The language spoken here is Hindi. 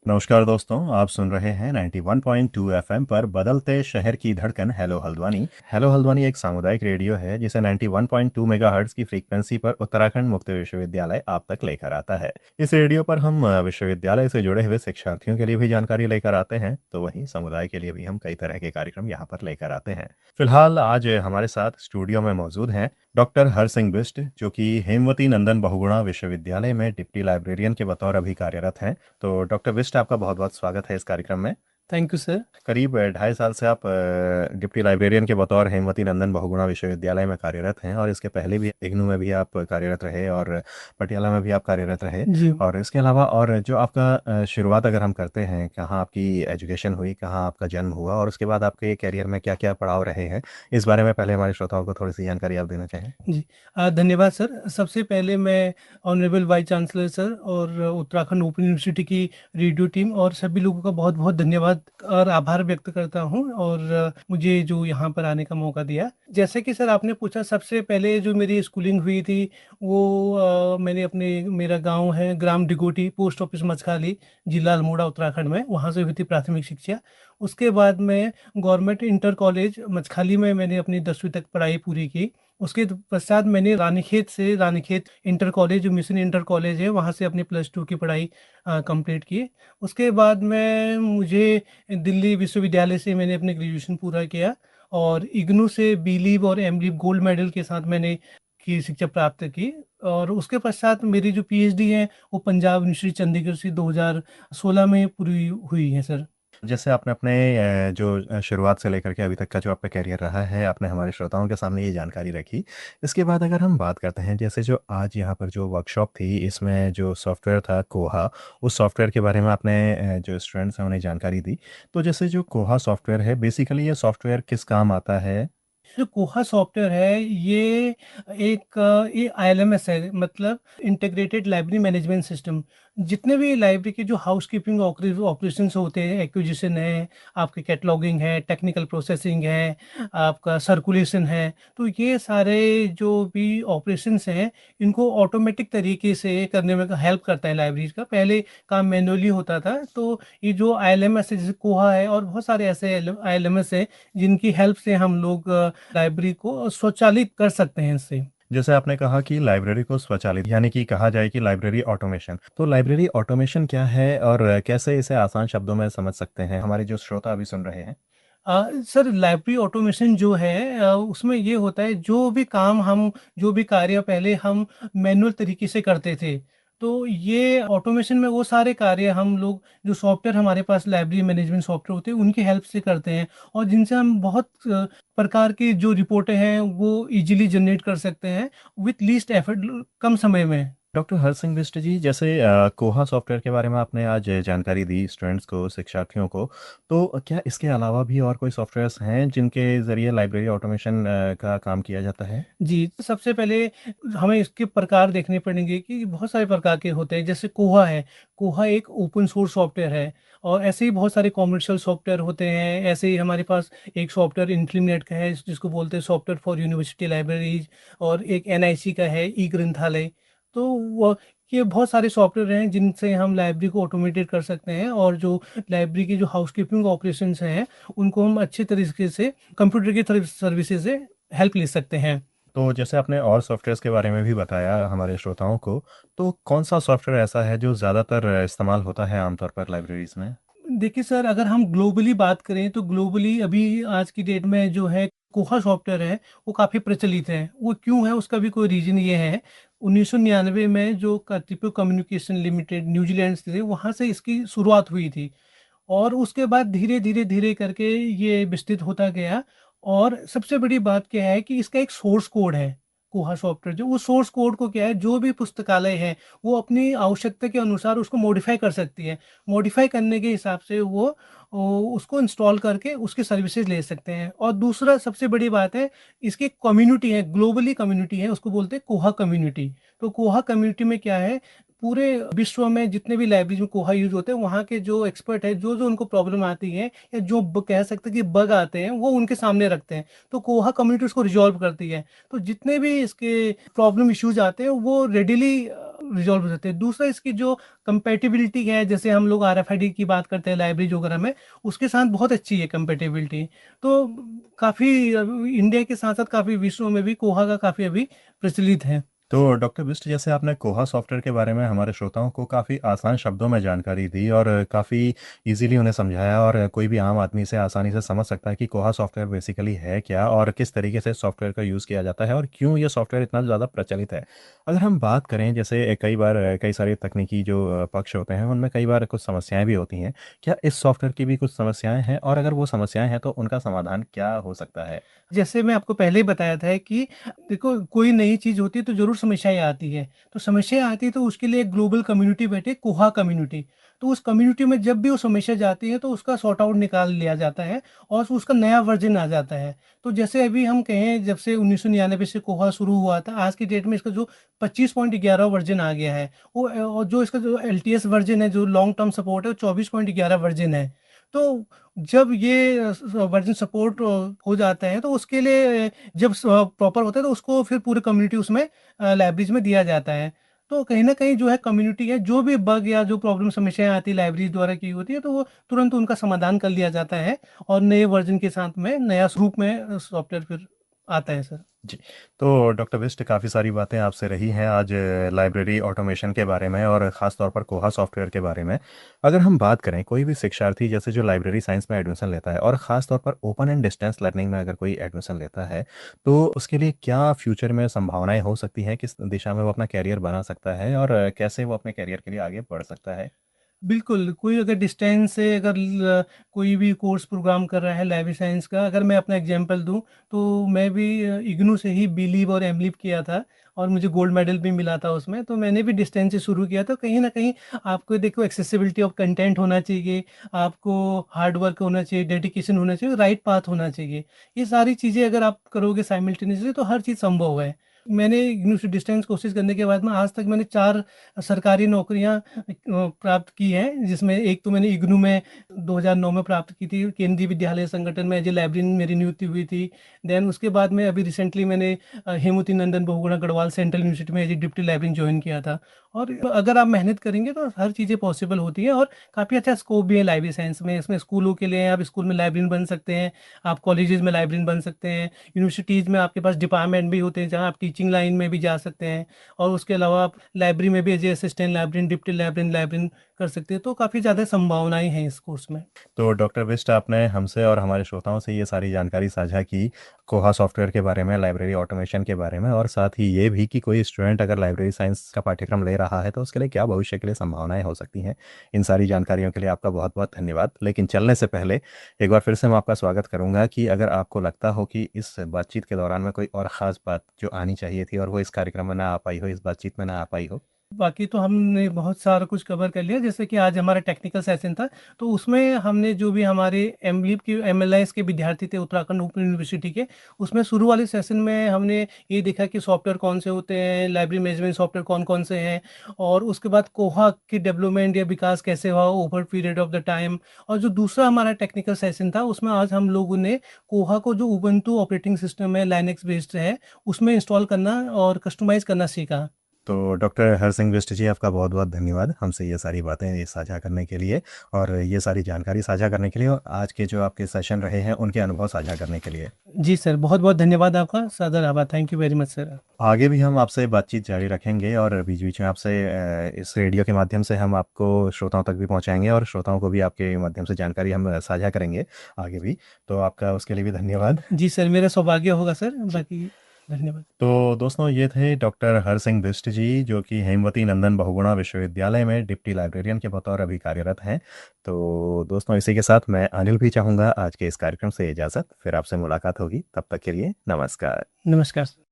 नमस्कार दोस्तों, आप सुन रहे हैं 91.2 एफएम पर बदलते शहर की धड़कन हेलो हल्द्वानी। हेलो हल्द्वानी एक सामुदायिक रेडियो है जिसे 91.2 मेगाहर्ट्ज की फ्रीक्वेंसी पर उत्तराखंड मुक्त विश्वविद्यालय आप तक लेकर आता है। इस रेडियो पर हम विश्वविद्यालय से जुड़े हुए शिक्षार्थियों के लिए भी जानकारी लेकर आते हैं, तो वहीं समुदाय के लिए भी हम कई तरह के कार्यक्रम यहाँ पर लेकर आते हैं। फिलहाल आज हमारे साथ स्टूडियो में मौजूद हैं डॉक्टर हर सिंह बिष्ट, जो कि हेमवती नंदन बहुगुणा विश्वविद्यालय में डिप्टी लाइब्रेरियन के बतौर अभी कार्यरत हैं। तो डॉक्टर बिष्ट, आपका बहुत बहुत स्वागत है इस कार्यक्रम में। Thank you sir. करीब 2.5 साल से आप डिप्टी लाइब्रेरियन के बतौर हेमवती नंदन बहुगुणा विश्वविद्यालय में कार्यरत हैं, और इसके पहले भी इग्नू में भी आप कार्यरत रहे और पटियाला में भी आप कार्यरत रहे। जी। और इसके अलावा और जो आपका शुरुआत अगर हम करते हैं, कहाँ आपकी एजुकेशन हुई, कहाँ आपका जन्म हुआ, और उसके बाद आपके करियर में क्या क्या पड़ाव रहे हैं, इस बारे में पहले हमारे श्रोताओं को थोड़ी सी जानकारी आप देना चाहें। जी। धन्यवाद सर। सबसे पहले मैं ऑनरेबल वाइस चांसलर सर और उत्तराखंड ओपन यूनिवर्सिटी की रेडियो टीम और सभी लोगों का बहुत बहुत धन्यवाद और आभार व्यक्त करता हूं, और मुझे जो यहाँ पर आने का मौका दिया। जैसे कि सर आपने पूछा, सबसे पहले जो मेरी स्कूलिंग हुई थी वो मैंने अपने मेरा गांव है ग्राम डिगोटी, पोस्ट ऑफिस मचखाली, जिला अल्मोड़ा उत्तराखंड में, वहाँ से हुई थी प्राथमिक शिक्षा। उसके बाद मैं गवर्नमेंट इंटर कॉलेज मचखाली में मैंने अपनी 10वीं तक पढ़ाई पूरी की। उसके पश्चात मैंने रानीखेत इंटर कॉलेज, जो मिशन इंटर कॉलेज है, वहाँ से अपनी +2 की पढ़ाई कंप्लीट की। उसके बाद में मुझे दिल्ली विश्वविद्यालय से मैंने अपने ग्रेजुएशन पूरा किया, और इग्नू से बी लीव और एम लीव गोल्ड मेडल के साथ मैंने की शिक्षा प्राप्त की। और उसके पश्चात मेरी जो पीएचडी है वो पंजाब यूनिवर्सिटी चंडीगढ़ से 2016 में पूरी हुई है सर। जैसे आपने अपने जो शुरुआत से लेकर के अभी तक का जो आपका करियर रहा है, आपने हमारे श्रोताओं के सामने ये जानकारी रखी। इसके बाद अगर हम बात करते हैं, जैसे जो आज यहाँ पर जो वर्कशॉप थी, इसमें जो सॉफ्टवेयर था कोहा, उस सॉफ्टवेयर के बारे में आपने जो स्टूडेंट्स हैं उन्हें जानकारी दी। तो जैसे जो कोहा सॉफ्टवेयर है, बेसिकली ये सॉफ्टवेयर किस काम आता है? जो कोहा सॉफ्टवेयर है ये एक ये आईएलएमएस है, मतलब इंटीग्रेटेड लाइब्रेरी मैनेजमेंट सिस्टम। जितने भी लाइब्रेरी के जो हाउस कीपिंग ऑपरेशंस होते हैं, एक्विजिशन है, आपके कैटलॉगिंग है, टेक्निकल प्रोसेसिंग है, आपका सर्कुलेशन है, तो ये सारे जो भी ऑपरेशंस हैं इनको ऑटोमेटिक तरीके से करने में हेल्प करता है लाइब्रेरी का। पहले काम मैनुअली होता था, तो ये जो आईएलएमएस है, जैसे कोहा है और बहुत सारे ऐसे आईएलएमएस है जिनकी हेल्प से हम लोग लाइब्रेरी को स्वचालित कर सकते हैं इससे। जैसे आपने कहा कि लाइब्रेरी को स्वचालित, यानी कि कहा जाए कि लाइब्रेरी ऑटोमेशन, तो लाइब्रेरी ऑटोमेशन क्या है और कैसे इसे आसान शब्दों में समझ सकते हैं हमारे जो श्रोता अभी सुन रहे हैं? सर लाइब्रेरी ऑटोमेशन जो है उसमें ये होता है, जो भी कार्य पहले हम मैनुअल तरीके से करते थे, तो ये ऑटोमेशन में वो सारे कार्य हम लोग, जो सॉफ्टवेयर हमारे पास लाइब्रेरी मैनेजमेंट सॉफ्टवेयर होते हैं उनकी हेल्प से करते हैं, और जिनसे हम बहुत प्रकार की जो रिपोर्टें हैं वो इजीली जनरेट कर सकते हैं विथ लीस्ट एफर्ट, कम समय में। डॉक्टर हरसिंह बिष्ट जी, जैसे कोहा सॉफ्टवेयर के बारे में आपने आज जानकारी दी स्टूडेंट्स को, शिक्षार्थियों को, तो क्या इसके अलावा भी और कोई सॉफ्टवेयर्स हैं जिनके ज़रिए लाइब्रेरी ऑटोमेशन का काम किया जाता है? जी, तो सबसे पहले हमें इसके प्रकार देखने पड़ेंगे कि बहुत सारे प्रकार के होते हैं। जैसे कोहा है, कोहा एक ओपन सोर्स सॉफ्टवेयर है, और ऐसे ही बहुत सारे कॉमर्शियल सॉफ्टवेयर होते हैं। ऐसे ही हमारे पास एक सॉफ्टवेयर इंट्रीनेट का है जिसको बोलते हैं सॉफ्टवेयर फॉर यूनिवर्सिटी लाइब्रेरीज, और एक एनआईसी का है ई ग्रंथालय। तो वो ये बहुत सारे सॉफ्टवेयर हैं जिनसे हम लाइब्रेरी को ऑटोमेटेड कर सकते हैं, और जो लाइब्रेरी की जो हाउसकीपिंग ऑपरेशंस हैं उनको हम अच्छे तरीके से कंप्यूटर की सर्विसेज से हेल्प ले सकते हैं। तो जैसे आपने और सॉफ्टवेयर्स के बारे में भी बताया हमारे श्रोताओं को, तो कौन सा सॉफ्टवेयर ऐसा है जो ज़्यादातर इस्तेमाल होता है आमतौर पर लाइब्रेरीज में? देखिए सर, अगर हम ग्लोबली बात करें तो ग्लोबली अभी आज की डेट में जो है कोहा सॉफ्टवेयर है वो काफ़ी प्रचलित है। वो क्यों है, उसका भी कोई रीजन ये है। 1999 में जो कतिपय कम्युनिकेशन लिमिटेड न्यूजीलैंड से थे, वहाँ से इसकी शुरुआत हुई थी, और उसके बाद धीरे धीरे धीरे करके ये विस्तृत होता गया। और सबसे बड़ी बात क्या है कि इसका एक सोर्स कोड है। कोहा सॉफ्टवेयर जो, उस सोर्स कोड को क्या है, जो भी पुस्तकालय है वो अपनी आवश्यकता के अनुसार उसको मॉडिफाई कर सकती है। मॉडिफाई करने के हिसाब से वो उसको इंस्टॉल करके उसकी सर्विसेज ले सकते हैं। और दूसरा सबसे बड़ी बात है, इसकी कम्युनिटी है, ग्लोबली कम्युनिटी है, उसको बोलते हैं कोहा कम्युनिटी। तो कोहा कम्युनिटी में क्या है, पूरे विश्व में जितने भी लाइब्रेरी में कोहा यूज होते हैं, वहाँ के जो एक्सपर्ट है, जो जो उनको प्रॉब्लम आती है या जो कह सकते हैं कि बग आते हैं, वो उनके सामने रखते हैं। तो कोहा कम्युनिटी उसको रिजॉल्व करती है। तो जितने भी इसके प्रॉब्लम इश्यूज आते हैं वो रेडिली रिजॉल्व हो जाते हैं। दूसरा, इसकी जो कंपेटिबिलिटी है, जैसे हम लोग आरएफआईडी की बात करते हैं लाइब्रेरी वगैरह में, उसके साथ बहुत अच्छी है कंपेटिबिलिटी। तो काफ़ी इंडिया के साथ साथ काफ़ी विश्व में भी कोहा का काफ़ी अभी प्रचलित है। तो डॉक्टर बिस्ट, जैसे आपने कोहा सॉफ्टवेयर के बारे में हमारे श्रोताओं को काफ़ी आसान शब्दों में जानकारी दी और काफ़ी इजीली उन्हें समझाया, और कोई भी आम आदमी से आसानी से समझ सकता है कि कोहा सॉफ्टवेयर बेसिकली है क्या और किस तरीके से सॉफ्टवेयर का यूज़ किया जाता है और क्यों ये सॉफ्टवेयर इतना ज़्यादा प्रचलित है। अगर हम बात करें, जैसे कई बार कई सारे तकनीकी जो पक्ष होते हैं उनमें कई बार कुछ समस्याएं भी होती हैं, क्या इस सॉफ्टवेयर की भी कुछ समस्याएं हैं, और अगर वो समस्याएं हैं तो उनका समाधान क्या हो सकता है? जैसे मैं आपको पहले ही बताया था कि देखो, कोई नई चीज़ होती है तो ज़रूर समस्याएँ आती है। तो समस्या आती है तो उसके लिए एक ग्लोबल कम्युनिटी बैठी है, कोहा कम्युनिटी। तो उस कम्युनिटी में जब भी वो समस्या जाती है तो उसका सॉर्ट आउट निकाल लिया जाता है और उसका नया वर्ज़न आ जाता है। तो जैसे अभी हम कहें, जब से 1999 से कोहा शुरू हुआ था, आज की डेट में इसका जो 25.11 वर्ज़न आ गया है, वो और जो इसका जो एलटीएस वर्ज़न है, जो लॉन्ग टर्म सपोर्ट है, वो 24.11 वर्ज़न है। तो जब ये वर्ज़न सपोर्ट हो जाते हैं, तो उसके लिए जब प्रॉपर होता है तो उसको फिर पूरी कम्युनिटी उसमें लाइब्रेरीज में दिया जाता है। तो कहीं न कहीं जो है कम्युनिटी है, जो भी बग या जो प्रॉब्लम समस्याएँ आती है लाइब्रेरी द्वारा की होती है, तो वो तुरंत उनका समाधान कर लिया जाता है और नए वर्ज़न के साथ में नया रूप में सॉफ्टवेयर फिर आता है सर। जी। तो डॉक्टर बिस्ट, काफ़ी सारी बातें आपसे रही हैं आज लाइब्रेरी ऑटोमेशन के बारे में और ख़ास तौर पर कोहा सॉफ्टवेयर के बारे में। अगर हम बात करें, कोई भी शिक्षार्थी जैसे जो लाइब्रेरी साइंस में एडमिशन लेता है और ख़ास तौर पर ओपन एंड डिस्टेंस लर्निंग में अगर कोई एडमिशन लेता है, तो उसके लिए क्या फ्यूचर में संभावनाएँ हो सकती हैं? किस दिशा में वो अपना करियर बना सकता है और कैसे वो अपने करियर के लिए आगे बढ़ सकता है? बिल्कुल, कोई अगर डिस्टेंस से अगर कोई भी कोर्स प्रोग्राम कर रहा है लाइफ साइंस का, अगर मैं अपना एग्जांपल दूँ, तो मैं भी इग्नू से ही बिलीव और एमलीव किया था और मुझे गोल्ड मेडल भी मिला था उसमें। तो मैंने भी डिस्टेंस से शुरू किया। तो कहीं न कहीं आपको देखो, एक्सेसिबिलिटी ऑफ कंटेंट होना चाहिए, आपको हार्ड वर्क होना चाहिए, डेडिकेशन होना चाहिए, राइट पाथ होना चाहिए। ये सारी चीज़ें अगर आप करोगे साइमल्टेनियसली, तो हर चीज़ संभव है। मैंने इग्नू से डिस्टेंस कोर्सेज़ करने के बाद में आज तक मैंने 4 सरकारी नौकरियाँ प्राप्त की है, जिसमें एक तो मैंने इग्नू में 2009 में प्राप्त की थी, केंद्रीय विद्यालय संगठन में एज ए लाइब्रेरियन मेरी नियुक्ति हुई थी। देन उसके बाद में अभी रिसेंटली मैंने हेमवती नंदन बहुगुणा गढ़वाल सेंट्रल यूनिवर्सिटी में as a deputy librarian join किया था। और अगर आप मेहनत करेंगे तो हर चीज़ें पॉसिबल होती हैं और काफ़ी अच्छा स्कोप भी है लाइब्रेरी साइंस में। इसमें स्कूलों के लिए आप स्कूल में लाइब्रेरियन बन सकते हैं, आप कॉलेजेस में लाइब्रेरियन बन सकते हैं, यूनिवर्सिटीज़ में आपके पास डिपार्टमेंट भी होते हैं जहाँ आप टीचिंग लाइन में भी जा सकते हैं, और उसके अलावा आप लाइब्रेरी में भी as a assistant librarian, deputy librarian कर सकते हैं। तो काफ़ी ज़्यादा संभावनाएँ हैं इस कोर्स में। तो डॉक्टर बिस्ट, आपने हमसे और हमारे श्रोताओं से ये सारी जानकारी साझा की, कोहा सॉफ्टवेयर के बारे में, लाइब्रेरी ऑटोमेशन के बारे में, और साथ ही ये भी कि कोई स्टूडेंट अगर लाइब्रेरी साइंस का पाठ्यक्रम ले रहा है तो उसके लिए क्या भविष्य के लिए संभावनाएं हो सकती हैं। इन सारी जानकारियों के लिए आपका बहुत बहुत धन्यवाद। लेकिन चलने से पहले एक बार फिर से मैं आपका स्वागत करूंगा कि अगर आपको लगता हो कि इस बातचीत के दौरान में कोई और ख़ास बात जो आनी चाहिए थी और वो इस कार्यक्रम में ना आ पाई हो, इस बातचीत में ना आ पाई हो। बाकी तो हमने बहुत सारा कुछ कवर कर लिया। जैसे कि आज हमारा टेक्निकल सेशन था, तो उसमें हमने जो भी हमारे एमलीप के एमएलआईएस के विद्यार्थी थे उत्तराखंड ओपन यूनिवर्सिटी के, उसमें शुरू वाले सेशन में हमने ये देखा कि सॉफ्टवेयर कौन से होते हैं, लाइब्रेरी मैनेजमेंट सॉफ्टवेयर कौन-कौन से हैं, और उसके बाद कोहा की डेवलपमेंट या विकास कैसे हुआ over period of the time. और जो दूसरा हमारा टेक्निकल सेशन था, उसमें आज हम लोगों ने कोहा को जो उबुंटू ऑपरेटिंग सिस्टम है, लाइनक्स बेस्ड है, उसमें इंस्टॉल करना और कस्टमाइज़ करना सीखा। तो डॉक्टर हरसिंह बिष्ट जी, आपका बहुत बहुत धन्यवाद हमसे ये सारी बातें ये साझा करने के लिए, और ये सारी जानकारी साझा करने के लिए, और आज के जो आपके सेशन रहे हैं उनके अनुभव साझा करने के लिए। जी सर, बहुत-बहुत धन्यवाद आपका, सादर आभार। Thank you very much sir. आगे भी हम आपसे बातचीत जारी रखेंगे और बीच-बीच में आपसे इस रेडियो के माध्यम से हम आपको श्रोताओं तक भी पहुंचाएंगे और श्रोताओं को भी आपके माध्यम से जानकारी हम साझा करेंगे आगे भी। तो आपका उसके लिए भी धन्यवाद। जी सर, मेरा सौभाग्य होगा सर, बाकी धन्यवाद। तो दोस्तों, ये थे डॉक्टर हरसिंह बिष्ट जी, जो कि हेमवती नंदन बहुगुणा विश्वविद्यालय में डिप्टी लाइब्रेरियन के बतौर अभी कार्यरत हैं। तो दोस्तों, इसी के साथ मैं अनिल भी चाहूँगा आज के इस कार्यक्रम से इजाज़त। फिर आपसे मुलाकात होगी, तब तक के लिए नमस्कार। नमस्कार सर।